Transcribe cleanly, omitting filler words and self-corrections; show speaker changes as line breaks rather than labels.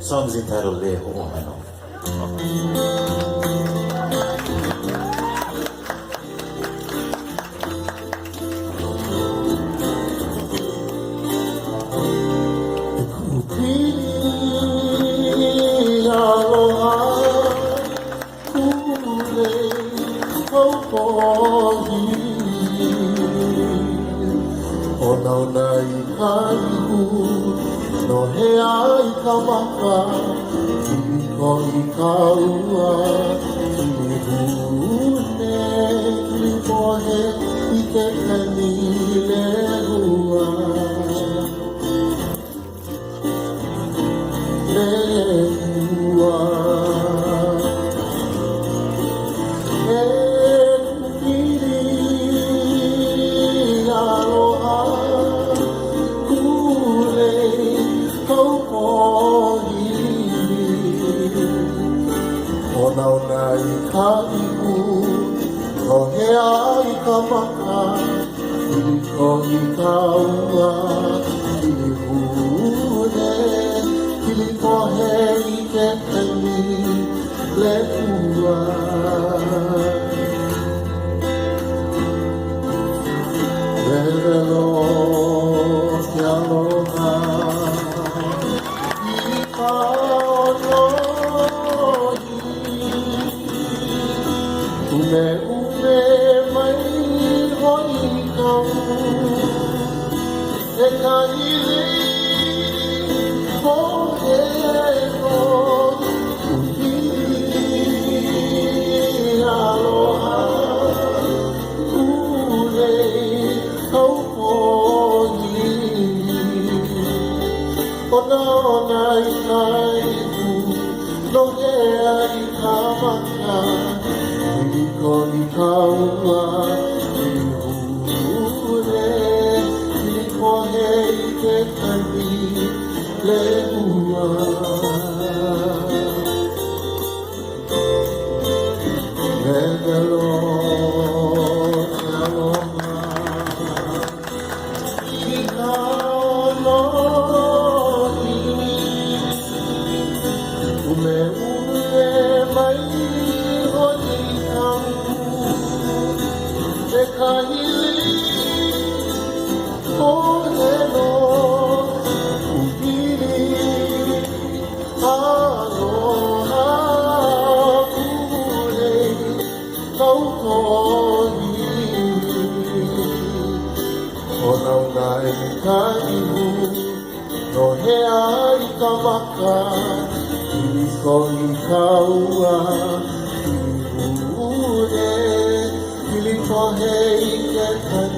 song is entitled Le Ho'omano.
O nau nai ka ihu, no he ai ka maka, i ko i ka ua, i hune, i mohe, i ke kani le ua. Le ua. O nau nai ka ihu, no he ai ka maka, i ko i ka ua, i hune, i mohe i ke kani le ua. Lelelo ke aloha, i ka ume mai hoi kau, e ka ili ko e no uhiri aloha, ule kau poni, ona i kai hu, no he ai ka maka, i ko i ka ua, i hune, i mohe i ke kani le ua. Lelelo ke aloha, i ka lohi, ume mai hoi kau, e ka hili o he no uhiri aloha ule kau kohi. O nau nai ka ihu, no he ai ka maka, i ko i ka ua, i hune, i mohe i ke kani